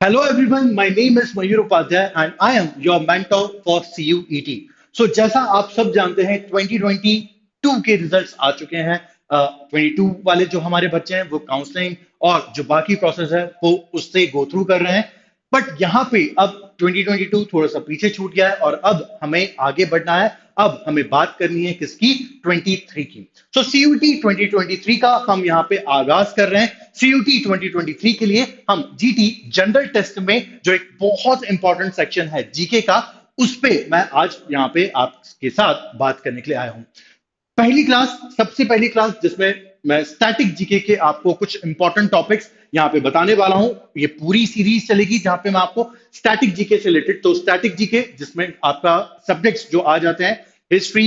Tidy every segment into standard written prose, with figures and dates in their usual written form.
Hello everyone, my name is Mayur Upadhyay and I am your mentor for CUET. So जैसा आप सब जानते हैं 2022 के रिजल्ट्स आ चुके हैं। 22 वाले जो हमारे बच्चे हैं वो काउंसलिंग और जो बाकी प्रोसेस है वो उससे गो थ्रू कर रहे हैं। बट यहाँ पे अब 2022 थोड़ा सा पीछे छूट गया है और अब हमें आगे बढ़ना है। अब हमें बात करनी है किसकी? 23 की। सो सीयूटी 2023 का हम यहाँ पे आगाज कर रहे हैं। सीयूटी 2023 के लिए हम जीटी जनरल टेस्ट में जो एक बहुत इंपॉर्टेंट सेक्शन है जीके का, उस पे मैं आज यहाँ पे आपके साथ बात करने के लिए आया हूँ। पहली क्लास, सबसे पहली क्लास जिसमें मैं स्टैटिक जीके के आपको कुछ इंपॉर्टेंट टॉपिक्स यहाँ पे बताने वाला हूं। ये पूरी सीरीज चलेगी जहां पे मैं आपको स्टैटिक जीके से रिलेटेड, तो स्टैटिक जीके जिसमें आपका सब्जेक्ट्स जो आ जाते हैं history,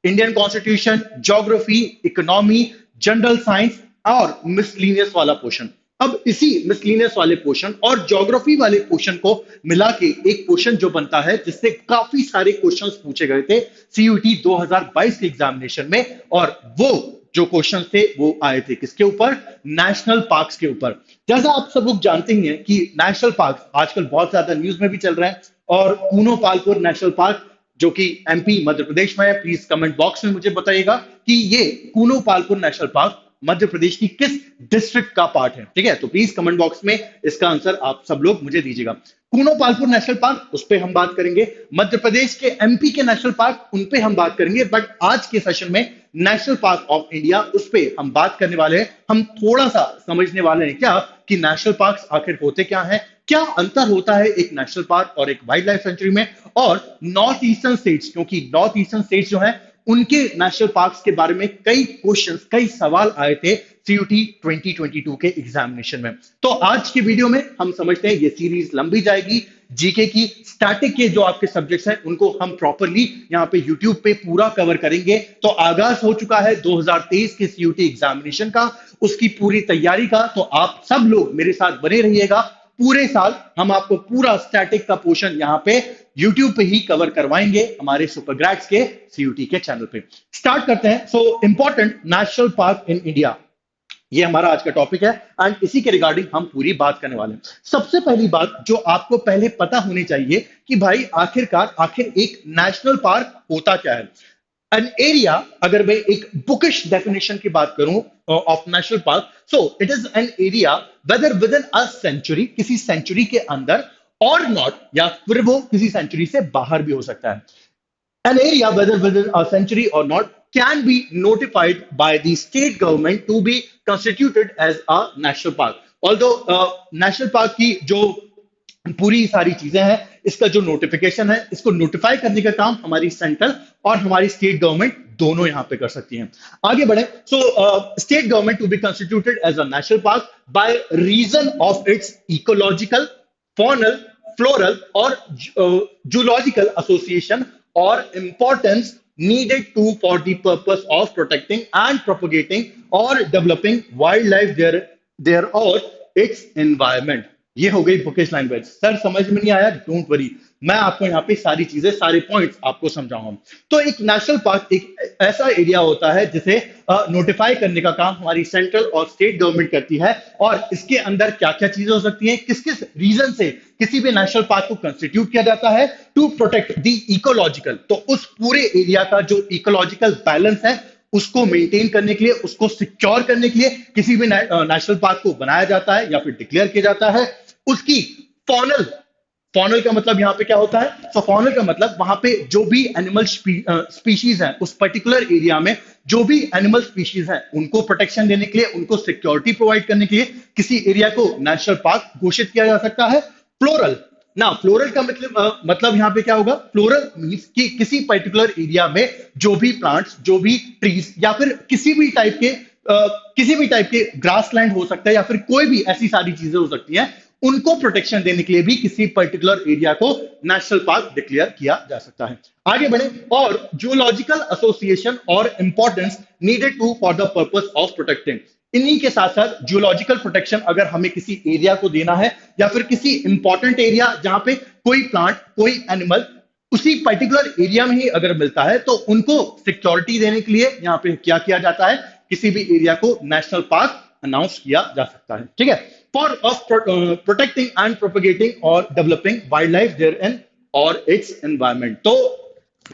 Indian constitution, geography, economy, general science और मिसलीनियस वाला पोर्शन। अब इसी मिसलीनियस वाले पोर्शन और ज्योग्राफी वाले पोर्शन को मिला के एक पोर्शन जो बनता है जिससे काफी सारे क्वेश्चंस पूछे गए थे सीयूटी 2022 के एग्जामिनेशन में, और वो जो क्वेश्चन थे वो आए थे किसके ऊपर? नेशनल पार्क्स के ऊपर। जैसा आप सब लोग जानते ही हैं कि नेशनल पार्क आजकल बहुत ज्यादा न्यूज में भी चल रहा है, और कूनो पालपुर नेशनल पार्क जो कि एमपी मध्य प्रदेश में है, प्लीज कमेंट बॉक्स में मुझे बताइएगा कि ये कूनो पालपुर नेशनल पार्क मध्य प्रदेश की किस डिस्ट्रिक्ट का पार्ट है। ठीक है, तो प्लीज कमेंट बॉक्स में इसका आंसर आप सब लोग मुझे दीजिएगा। कूनो पालपुर नेशनल पार्क, उस पर हम बात करेंगे। मध्य प्रदेश के एमपी के नेशनल पार्क, उन पे हम बात करेंगे। बट आज के सेशन में नेशनल पार्क ऑफ इंडिया, उस पे हम बात करने वाले हैं। हम थोड़ा सा समझने वाले हैं क्या कि नेशनल पार्क आखिर होते क्या हैं, क्या अंतर होता है एक नेशनल पार्क और एक वाइल्ड लाइफ सेंचुरी में, और नॉर्थ ईस्टर्न स्टेट्स, क्योंकि नॉर्थ ईस्टर्न स्टेट्स जो है उनके नेशनल पार्क्स के बारे में कई क्वेश्चंस, कई सवाल आए थे सीयूटी 2022 के एग्जामिनेशन में। तो आज की वीडियो में हम समझते हैं ये सीरीज लंबी जाएगी। जीके की स्टैटिक के जो आपके सब्जेक्ट्स हैं उनको हम प्रॉपरली यहाँ पे यूट्यूब पे पूरा कवर करेंगे। तो आगाज हो चुका है 2023 के सीयूटी एग्जामिनेशन का, उसकी पूरी तैयारी का। तो आप सब लोग मेरे साथ बने रहिएगा। पूरे साल हम आपको पूरा स्टैटिक का पोर्शन यहाँ पे यूट्यूब पे ही कवर करवाएंगे हमारे सुपर ग्रेड्स के सीयूटी के चैनल पे। स्टार्ट करते हैं। So important national park in India, ये हमारा आज का टॉपिक है एंड इसी के रिगार्डिंग हम पूरी बात करने वाले हैं। सबसे पहली बात जो आपको पहले पता होनी चाहिए कि भाई आखिर एक नेशनल पार्क होता क्या है। एन एरिया, अगर मैं एक बुकिश डेफिनेशन की बात करूं of national park, so it is an area whether within a sanctuary, किसी सेंचुरी के अंदर, और नॉट, या फिर वो किसी सेंचुरी से बाहर भी हो सकता है। An area, whether within a century or not, can be notified by the state government to be constituted as a national park. Although national park की जो पूरी सारी चीजें हैं, इसका जो नोटिफिकेशन है, इसको नोटिफाई करने का काम हमारी सेंट्रल और हमारी स्टेट गवर्नमेंट दोनों यहां पे कर सकती हैं। आगे बढ़े। So state government to be constituted as a national park by reason of its ecological, faunal, floral, or zoological association or importance needed to for the purpose of protecting and propagating or developing wildlife there or its environment। ये हो गई bookish language. Sir समझ में नहीं आया, don't worry, मैं आपको यहाँ पे सारी चीजें, सारे पॉइंट्स आपको समझाऊंगा। तो एक नेशनल पार्क एक ऐसा एरिया होता है जिसे नोटिफाई करने का काम हमारी सेंट्रल और स्टेट गवर्नमेंट करती है, और इसके अंदर क्या क्या चीजें हो सकती हैं, किस किस रीजन से किसी भी नेशनल पार्क को कंस्टिट्यूट किया जाता है टू प्रोटेक्ट द इकोलॉजिकल। तो उस पूरे एरिया का जो इकोलॉजिकल बैलेंस है उसको मेंटेन करने के लिए, उसको सिक्योर करने के लिए किसी भी नेशनल पार्क को बनाया जाता है या फिर डिक्लेयर किया जाता है। उसकी फॉनल, फॉनल का मतलब यहां पे क्या होता है? तो फॉनल का मतलब वहां पे जो भी एनिमल स्पीशीज है, उस पर्टिकुलर एरिया में जो भी एनिमल स्पीशीज है उनको प्रोटेक्शन देने के लिए, उनको सिक्योरिटी प्रोवाइड करने के लिए किसी एरिया को नेशनल पार्क घोषित किया जा सकता है। फ्लोरल ना, फ्लोरल का मतलब यहां पे क्या होगा? फ्लोरल मींस कि किसी पर्टिकुलर एरिया में जो भी प्लांट्स, जो भी ट्रीज, या फिर किसी भी टाइप के ग्रास लैंड हो सकता है, या फिर कोई भी ऐसी सारी चीजें हो सकती हैं, उनको प्रोटेक्शन देने के लिए भी किसी पर्टिकुलर एरिया को नेशनल पार्क डिक्लेयर किया जा सकता है। आगे बढ़े। और जूलॉजिकल एसोसिएशन और importance needed to for the purpose of protecting. इन्हीं के साथ साथ जियोलॉजिकल प्रोटेक्शन अगर हमें किसी एरिया को देना है, या फिर किसी इंपॉर्टेंट एरिया जहां पे कोई प्लांट, कोई एनिमल उसी पर्टिकुलर एरिया में ही अगर मिलता है, तो उनको सिक्योरिटी देने के लिए यहां पे क्या किया जाता है? किसी भी एरिया को नेशनल पार्क अनाउंस किया जा सकता है। ठीक है, for of protecting and propagating or developing wildlife therein or its environment. तो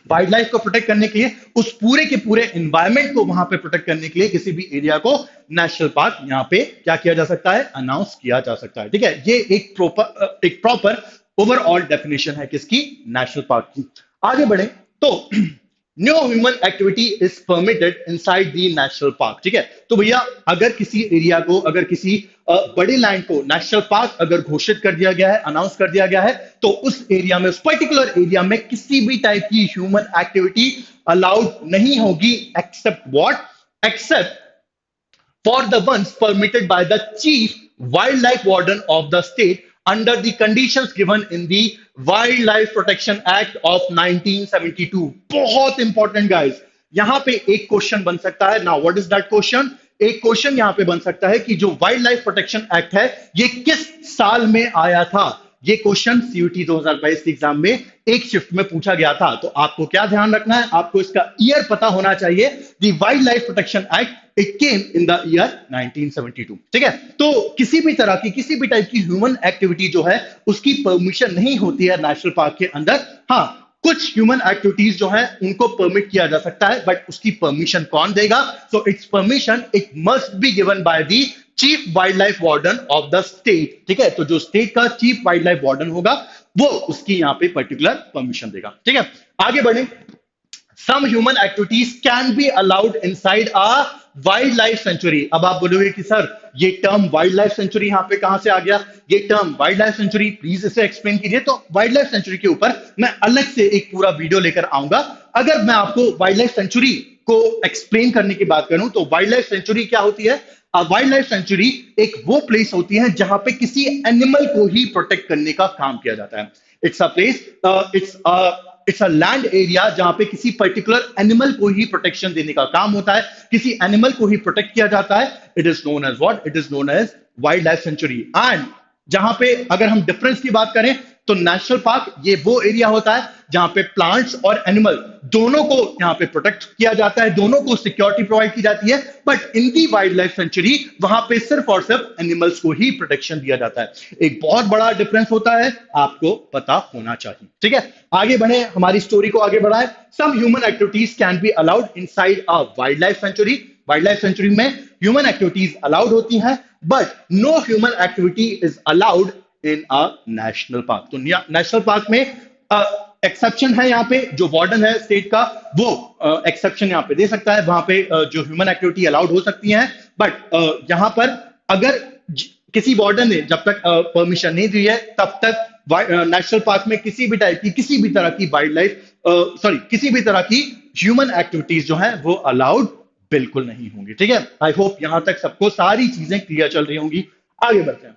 वाइल्ड लाइफ को प्रोटेक्ट करने के लिए, उस पूरे के पूरे एनवायरमेंट को वहां पे प्रोटेक्ट करने के लिए किसी भी एरिया को नेशनल पार्क यहां पे क्या किया जा सकता है, अनाउंस किया जा सकता है। ठीक है, ये एक प्रॉपर ओवरऑल डेफिनेशन है किसकी, नेशनल पार्क की। आगे बढ़े तो no human activity is permitted inside the national park. ठीक है, तो भैया अगर किसी एरिया को, अगर किसी बड़े लैंड को नेशनल पार्क अगर घोषित कर दिया गया है, अनाउंस कर दिया गया है, तो उस एरिया में, उस पर्टिकुलर एरिया में किसी भी टाइप की ह्यूमन एक्टिविटी अलाउड नहीं होगी, except what, except for the ones permitted by the chief wildlife warden of the state under the conditions given in the Wildlife Protection Act of 1972। बहुत important guys, यहां पे एक question बन सकता है। Now what is that question? एक question यहां पे बन सकता है कि जो वाइल्ड लाइफ प्रोटेक्शन एक्ट है ये किस साल में आया था। ये क्वेश्चन सीयूटी 2022 के एग्जाम में एक शिफ्ट में पूछा गया था। तो आपको क्या ध्यान रखना है, आपको इसका ईयर पता होना चाहिए। The wild life protection act it came in the year 1972। ठीक है, तो किसी भी तरह की, किसी भी टाइप की ह्यूमन एक्टिविटी जो है उसकी परमिशन नहीं होती है नेशनल पार्क के अंदर। हाँ, कुछ ह्यूमन एक्टिविटीज जो है उनको परमिट किया जा सकता है, बट उसकी परमिशन कौन देगा? So it's permission it must be given by the chief wild life warden of the state. ठीक है, तो जो स्टेट का चीफ वाइल्ड लाइफ वार्डन होगा वो उसकी यहां पे पर्टिकुलर परमिशन देगा। ठीक है, आगे बढ़े। Some human activities can be allowed inside a wildlife sanctuary। अब आप बोलोगे कि सर ये टर्म वाइल्ड लाइफ सेंचुरी यहां पे कहां से आ गया? ये term wild life century, please इसे एक्सप्लेन कीजिए। तो वाइल्ड लाइफ सेंचुरी के ऊपर मैं अलग से एक पूरा वीडियो लेकर आऊंगा। अगर मैं आपको वाइल्ड लाइफ सेंचुरी को एक्सप्लेन करने की बात करूं तो वाइल्ड लाइफ सेंचुरी क्या होती है? वाइल्ड लाइफ सेंचुरी एक वो प्लेस होती है जहां पे किसी एनिमल को ही प्रोटेक्ट करने का काम किया जाता है। It's a place, it's a land area जहां पे किसी पर्टिकुलर एनिमल को ही प्रोटेक्शन देने का काम होता है, किसी एनिमल को ही प्रोटेक्ट किया जाता है। It is known as what? It is known as wild life sanctuary. And जहां पे अगर हम डिफरेंस की बात करें तो नेशनल पार्क ये वो एरिया होता है जहां पे प्लांट्स और एनिमल दोनों को यहां पे प्रोटेक्ट किया जाता है, दोनों को सिक्योरिटी प्रोवाइड की जाती है। But in the wild life century वहां पे सिर्फ और सिर्फ एनिमल्स को ही प्रोटेक्शन दिया जाता है। एक बहुत बड़ा डिफरेंस होता है, आपको पता होना चाहिए। ठीक है, आगे बढ़े, हमारी स्टोरी को आगे बढ़ाएं। Some human activities can be allowed inside a wild life sanctuary. Wild life sanctuary में ह्यूमन एक्टिविटीज अलाउड होती हैं, but no human activity is allowed in a national park. तो नेशनल पार्क में एक्सेप्शन है, यहाँ पे जो वार्डन है स्टेट का वो एक्सेप्शन यहाँ पे दे सकता है, वहां पे जो ह्यूमन एक्टिविटी अलाउड हो सकती है। बट यहाँ पर अगर किसी वार्डन ने जब तक परमिशन नहीं दी है तब तक नेशनल पार्क में किसी भी टाइप की, किसी भी तरह की वाइल्ड लाइफ, सॉरी, किसी भी तरह की ह्यूमन एक्टिविटीज जो है वो अलाउड बिल्कुल नहीं होंगी। ठीक है, आई होप यहां तक सबको सारी चीजें क्लियर चल रही होंगी। आगे बढ़ते हैं।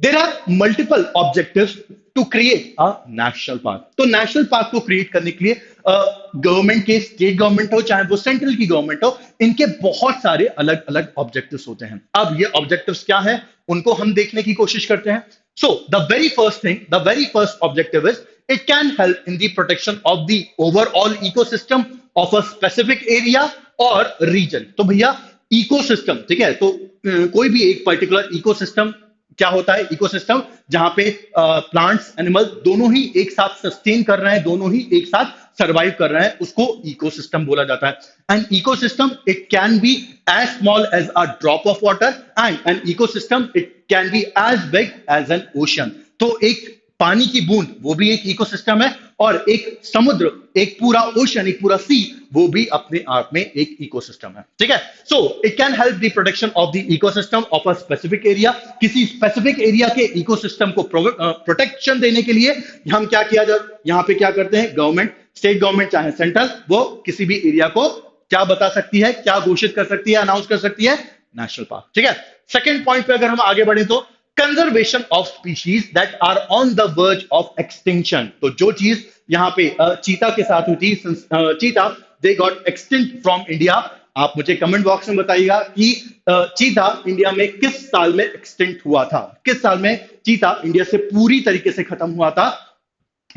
There are multiple objectives to create a national park। तो नेशनल पार्क को क्रिएट करने के लिए गवर्नमेंट के, स्टेट गवर्नमेंट हो चाहे वो सेंट्रल की गवर्नमेंट हो, इनके बहुत सारे अलग अलग ऑब्जेक्टिव्स होते हैं। अब ये ऑब्जेक्टिव्स क्या हैं उनको हम देखने की कोशिश करते हैं। So the very first thing, the very first objective is it can help in the protection of the overall ecosystem of a specific area और रीजन। तो भैया इकोसिस्टम, ठीक है, तो कोई भी एक पर्टिकुलर इकोसिस्टम क्या होता है? इकोसिस्टम जहां पे प्लांट्स, एनिमल दोनों ही एक साथ सस्टेन कर रहे हैं, दोनों ही एक साथ सर्वाइव कर रहे हैं, उसको इकोसिस्टम बोला जाता है। And ecosystem it can be as small as a drop of water and an ecosystem it can be as big as an ocean. तो एक पानी की बूंद वो भी एक इकोसिस्टम है, और एक समुद्र, एक पूरा ओशन, एक पूरा सी, वो भी अपने आप में एक इकोसिस्टम है। ठीक है, so it can help the protection of the ecosystem of a specific area. किसी स्पेसिफिक एरिया के इकोसिस्टम को प्रोटेक्शन देने के लिए हम क्या किया जाए, यहां पे क्या करते हैं, गवर्नमेंट, स्टेट गवर्नमेंट चाहे सेंट्रल, वो किसी भी एरिया को क्या बता सकती है, क्या घोषित कर सकती है, अनाउंस कर सकती है? National park. ठीक है, सेकेंड पॉइंट पे अगर हम आगे बढ़े तो conservation of species that are on the verge of extinction. तो जो चीज यहां पे चीता के साथ हुई थी, चीता they got extinct from India. आप मुझे कमेंट बॉक्स में बताइएगा कि चीता इंडिया में किस साल में एक्सटिंक्ट हुआ था, किस साल में चीता इंडिया से पूरी तरीके से खत्म हुआ था,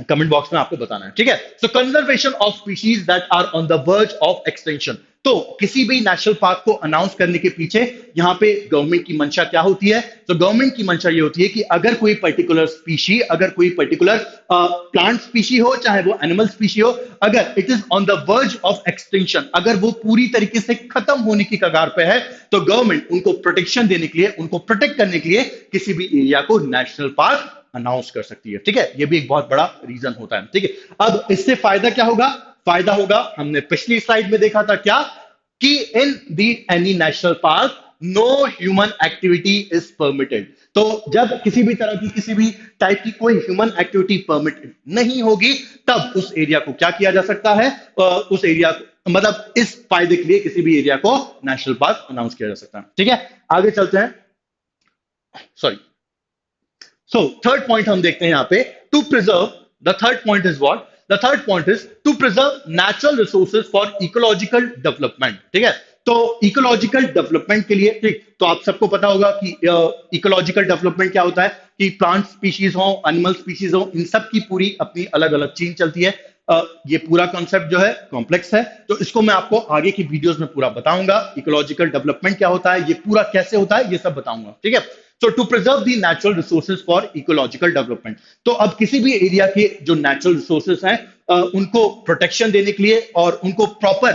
कमेंट बॉक्स में आपको बताना है। ठीक है, so conservation of species that are on the verge of extinction. तो किसी भी नेशनल पार्क को अनाउंस करने के पीछे यहाँ पे गवर्नमेंट की मंशा क्या होती है? तो गवर्नमेंट की मंशा ये होती है कि अगर कोई पर्टिकुलर स्पीशी, अगर कोई पर्टिकुलर प्लांट स्पीशी हो, चाहे वो एनिमल स्पीशी हो, अगर it is on the verge of extinction, अगर वो पूरी तरीके से खत्म होने की कगार पे है, तो गवर्नमेंट उनको प्रोटेक्शन देने के लिए, उनको प्रोटेक्ट करने के लिए किसी भी एरिया को नेशनल पार्क अनाउंस कर सकती है। ठीक है, ये भी एक बहुत बड़ा रीजन होता है। ठीक है, अब इससे फायदा क्या होगा? फायदा होगा, हमने पिछली स्लाइड में देखा था क्या, कि in the any national park no human activity is permitted. तो जब किसी भी तरह की, किसी भी टाइप की कोई ह्यूमन एक्टिविटी परमिटेड नहीं होगी, तब उस एरिया को क्या किया जा सकता है? उस एरिया को, मतलब इस फायदे के लिए किसी भी एरिया को नेशनल पार्क अनाउंस किया जा सकता है। ठीक है, आगे चलते हैं। सॉरी, सो थर्ड पॉइंट हम देखते हैं यहां पे, to preserve, the third point is what? The third point is to preserve natural resources for ecological development. ठीक है, तो इकोलॉजिकल डेवलपमेंट के लिए, ठीक, तो आप सबको पता होगा कि इकोलॉजिकल डेवलपमेंट क्या होता है, कि प्लांट स्पीशीज हो, एनिमल स्पीशीज हो, इन सब की पूरी अपनी अलग अलग चेन चलती है। ये पूरा कॉन्सेप्ट जो है कॉम्प्लेक्स है, तो इसको मैं आपको आगे की वीडियोस में पूरा बताऊंगा। इकोलॉजिकल डेवलपमेंट क्या होता है, ये पूरा कैसे होता है, ये सब बताऊंगा। ठीक है, so to preserve the natural resources for ecological development, तो अब किसी भी एरिया के जो नेचुरल रिसोर्सेज हैं, उनको प्रोटेक्शन देने के लिए और उनको प्रॉपर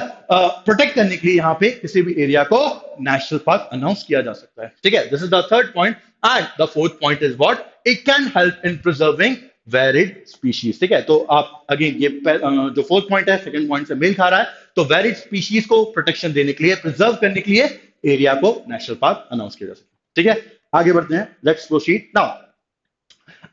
प्रोटेक्ट करने के लिए यहाँ पे किसी भी एरिया को नेशनल पार्क अनाउंस किया जा सकता है। ठीक है, this is the third point. And the fourth point is what? It can help in preserving varied species. ठीक है, तो आप अगेन ये जो फोर्थ पॉइंट है, सेकंड पॉइंट से मेल खा रहा है, तो वेरिड स्पीशीज को प्रोटेक्शन देने के लिए, प्रिजर्व करने के लिए एरिया को नेशनल पार्क अनाउंस किया जा सकता है। ठीक है, आगे बढ़ते हैं, लेट्स प्रोसीड नाउ।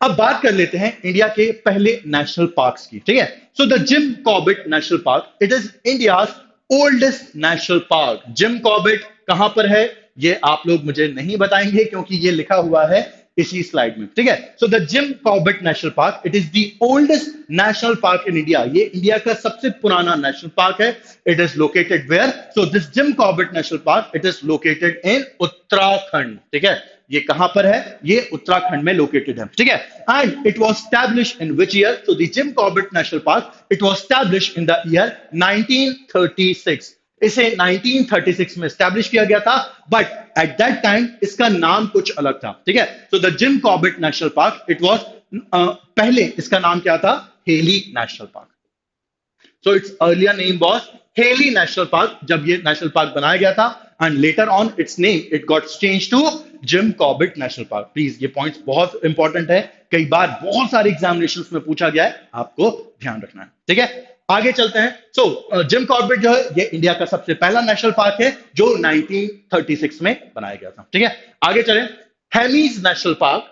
अब बात कर लेते हैं इंडिया के पहले नेशनल पार्क्स की। ठीक है, so the Jim Corbett national park, it is India's oldest national park. Jim Corbett कहां पर है, ये आप लोग मुझे नहीं बताएंगे, क्योंकि ये लिखा हुआ है इसी स्लाइड में। ठीक है, so the Jim Corbett national park, it is the oldest national park in India. ये इंडिया का सबसे पुराना नेशनल पार्क है। It is located where? So this Jim Corbett national park, it is located in Uttarakhand. ठीक है, ये कहां पर है? ये उत्तराखंड में लोकेटेड है। ठीक है, and it was established in which year? So the Jim Corbett national park, it was established in the year 1936। इसे 1936 में एस्टैब्लिश किया गया था, बट एट दैट टाइम इसका नाम कुछ अलग था। ठीक है, so the Jim Corbett national park, it was, पहले इसका नाम क्या था? Heli national park. So its earlier name was Haley National Park, जब ये नेशनल पार्क बनाया गया था, and later on its name it got changed to Jim Corbett National Park. Please ये पॉइंट्स बहुत इंपॉर्टेंट है, कई बार बहुत सारे एग्जामिनेशंस में पूछा गया है, आपको ध्यान रखना है। ठीक है, आगे चलते हैं। सो जिम कॉर्बेट जो है, ये इंडिया का सबसे पहला नेशनल पार्क है, जो 1936 में बनाया गया था। ठीक है, आगे चलें। Hemis national park,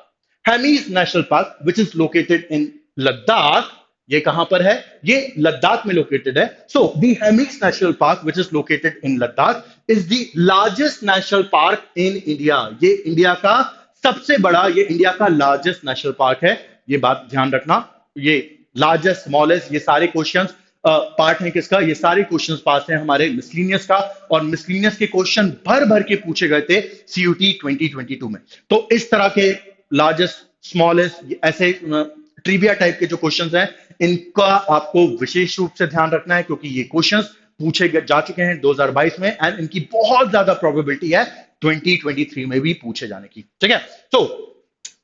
Hemis national park which is located in Ladakh, ये कहां पर है? ये लद्दाख में लोकेटेड है। So the Hemis national park which is located in Ladakh is the largest national park in India. ये इंडिया का सबसे बड़ा, ये इंडिया का लार्जेस्ट नेशनल पार्क है। ये बात ध्यान रखना, ये लार्जेस्ट, स्मॉलेस्ट, ये सारे क्वेश्चंस पार्ट हैं किसका? ये सारे क्वेश्चंस पास हैं हमारे मिसलिनियस का, और मिसलिनियस के क्वेश्चन भर भर के पूछे गए थे सीयूटी 2022 में। तो इस तरह के लार्जेस्ट, स्मॉलेस्ट, ऐसे ट्रिविया टाइप के जो क्वेश्चंस हैं, इनका आपको विशेष रूप से ध्यान रखना है, क्योंकि ये क्वेश्चंस पूछे जा चुके हैं 2022 में, एंड इनकी बहुत ज्यादा प्रोबेबिलिटी है 2023 में भी पूछे जाने की। ठीक है, तो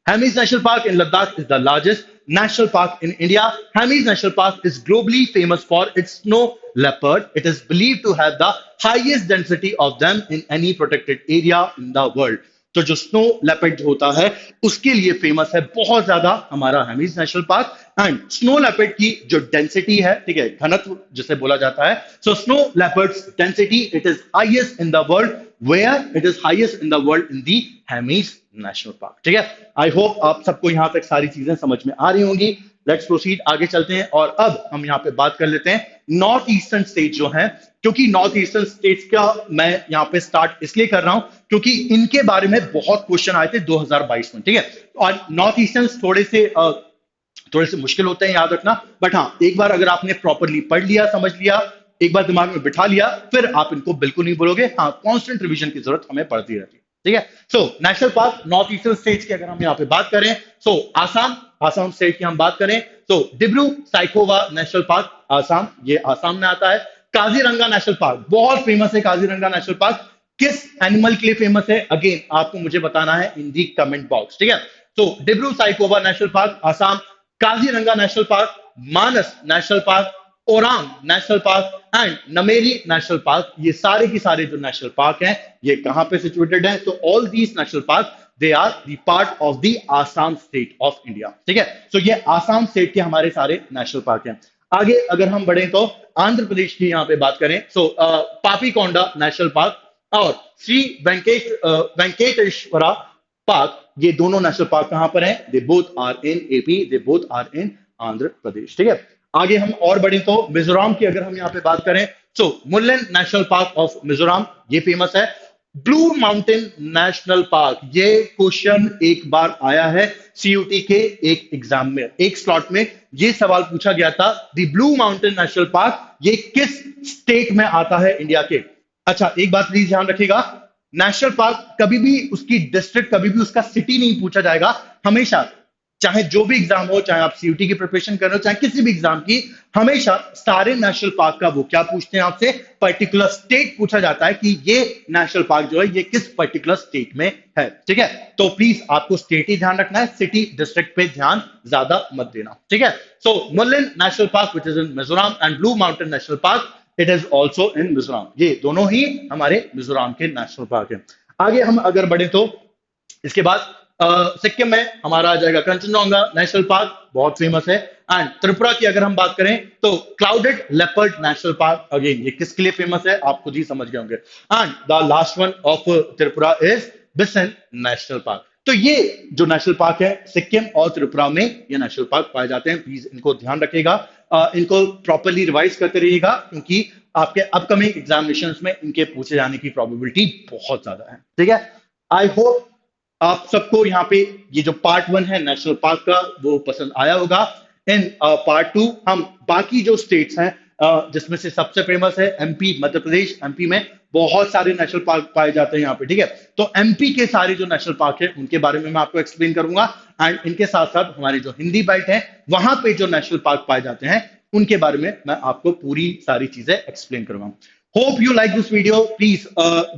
Hemis National Park in Ladakh is the largest national park in India. Hemis National Park is globally famous for its snow leopard. It is believed to have the highest density of them in any protected area in the world. तो जो snow leopard होता है, उसके लिए famous है बहुत ज्यादा हमारा Hemis national park. And snow leopard की जो डेंसिटी है, ठीक है, घनत्व जिसे बोला जाता है, so snow leopards density, it is highest in the world. Where? It is highest in the world in the Hemis national park. ठीक है, आई होप आप सबको यहां तक सारी चीजें समझ में आ रही होंगी। लेट्स प्रोसीड, आगे चलते हैं, और अब हम यहाँ पे बात कर लेते हैं नॉर्थ ईस्टर्न स्टेट जो हैं, क्योंकि नॉर्थ ईस्टर्न स्टेट्स का मैं यहाँ पे स्टार्ट इसलिए कर रहा हूं क्योंकि इनके बारे में बहुत क्वेश्चन आए थे 2022 में। ठीक है, और नॉर्थ ईस्टर्न थोड़े से मुश्किल होते हैं याद रखना, बट हाँ, एक बार अगर आपने प्रॉपरली पढ़ लिया, समझ लिया, एक बार दिमाग में बिठा लिया, फिर आप इनको बिल्कुल नहीं भूलोगे। हाँ, कॉन्स्टेंट रिविजन की जरूरत हमें पड़ती रहती है। ठीक है, so national park north eastern states की अगर हम यहाँ पे बात करें, सो आसाम स्टेट की हम बात करें, तो डिब्रू साइखोवा नेशनल पार्क, आसाम, ये आसाम में आता है। काजीरंगा नेशनल पार्क बहुत फेमस है। काजीरंगा नेशनल पार्क किस एनिमल के लिए फेमस है, अगेन आपको मुझे बताना है इन दी कमेंट बॉक्स, ठीक है। तो Dibru Saikhowa national park Assam, Kaziranga national park, Manas national park, Orang national park and Nameri national park, ये सारे की सारे जो नेशनल पार्क हैं ये कहां पे सिचुएटेड हैं? तो all these national park they are the part of the Assam state of India, ठीक है। सो ये आसाम स्टेट के हमारे सारे नेशनल पार्क हैं। आगे अगर हम बढ़े तो आंध्र प्रदेश की यहां पे बात करें, सो पापीकोंडा नेशनल पार्क और श्री वेंकटेश्वरा पार्क, ये दोनों नेशनल पार्क कहां पर हैं? They both are in AP, they both are in Andhra Pradesh, ठीक है। आगे हम और बढ़े तो मिजोरम की अगर हम यहां पे बात करें, सो Murlen national park of Mizoram, ये फेमस है। ब्लू माउंटेन नेशनल पार्क, ये क्वेश्चन एक बार आया है सीयूटी के एक एग्जाम में, एक स्लॉट में ये सवाल पूछा गया था, the blue Mountain national park ये किस स्टेट में आता है इंडिया के? अच्छा एक बात प्लीज ध्यान रखिएगा, नेशनल पार्क कभी भी उसकी डिस्ट्रिक्ट, कभी भी उसका सिटी नहीं पूछा जाएगा। हमेशा चाहे जो भी एग्जाम हो, चाहे आप सीयूटी की प्रिपरेशन कर रहे हो, चाहे किसी भी एग्जाम की, हमेशा सारे नेशनल पार्क का वो क्या पूछते हैं आपसे? पर्टिकुलर स्टेट पूछा जाता है कि ये नेशनल पार्क जो है ये किस पर्टिकुलर स्टेट में है, ठीक है। तो प्लीज आपको स्टेट ही ध्यान रखना है, सिटी डिस्ट्रिक्ट पे ध्यान ज्यादा मत देना, ठीक है। So Murlen national park which is in Mizoram and Blue Mountain national park it is also in Mizoram, ये दोनों ही हमारे मिजोरम के नेशनल पार्क हैं। आगे हम अगर बढ़े तो इसके बाद सिक्किम में हमारा आ जाएगा कंचनजंगा नेशनल पार्क, बहुत फेमस है। एंड त्रिपुरा की अगर हम बात करें तो clouded leopard national park, again ये किसके लिए फेमस है आप खुद ही समझ गए होंगे। And the last one of Tripura is Bison national park. तो ये जो नेशनल पार्क है सिक्किम और त्रिपुरा में ये नेशनल पार्क पाए जाते हैं, प्लीज इनको ध्यान रखिएगा, इनको प्रॉपरली रिवाइज करते रहिएगा क्योंकि आपके अपकमिंग एग्जामिनेशंस में इनके पूछे जाने की प्रोबेबिलिटी बहुत ज्यादा है, ठीक है। आई होप आप सबको यहाँ पे ये जो पार्ट 1 है नेशनल पार्क का वो पसंद आया होगा। इन पार्ट 2 हम बाकी जो स्टेट्स हैं जिसमें से सबसे फेमस है एमपी, मध्य प्रदेश, एमपी में बहुत सारे नेशनल पार्क पाए जाते हैं यहाँ पे, ठीक है। तो एमपी के सारे जो नेशनल पार्क है उनके बारे में मैं आपको एक्सप्लेन करूंगा एंड इनके साथ साथ हमारे जो हिंदी बेल्ट है वहां पे जो नेशनल पार्क पाए जाते हैं उनके बारे में मैं आपको पूरी सारी चीजें एक्सप्लेन करूंगा। Hope you like this video, please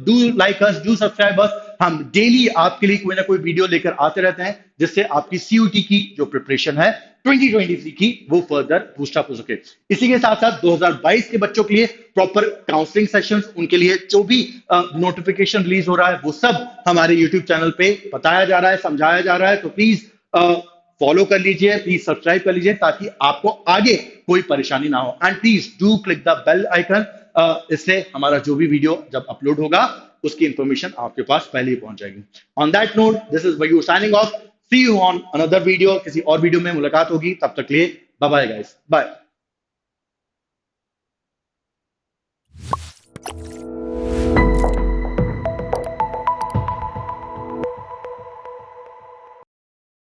do like us, do subscribe us. हम डेली आपके लिए कोई ना कोई वीडियो लेकर आते रहते हैं जिससे आपकी सीयूटी की जो प्रिपरेशन है 2023 की वो फर्दर बूस्ट अप हो सके। इसी के साथ साथ 2022 के बच्चों के लिए प्रॉपर काउंसलिंग सेशंस, उनके लिए जो भी नोटिफिकेशन रिलीज हो रहा है वो सब हमारे यूट्यूब चैनल पे बताया जा रहा है, समझाया जा रहा है। तो प्लीज फॉलो कर लीजिए, प्लीज सब्सक्राइब कर लीजिए ताकि आपको आगे कोई परेशानी ना हो। And please do click the bell icon, इससे हमारा जो भी वीडियो जब अपलोड होगा उसकी इंफॉर्मेशन आपके पास पहले ही पहुंच जाएगी। On that note this is Mayur signing off, see you on another video, किसी और वीडियो में मुलाकात होगी, तब तक के लिए बाय बाय गाइस, बाय।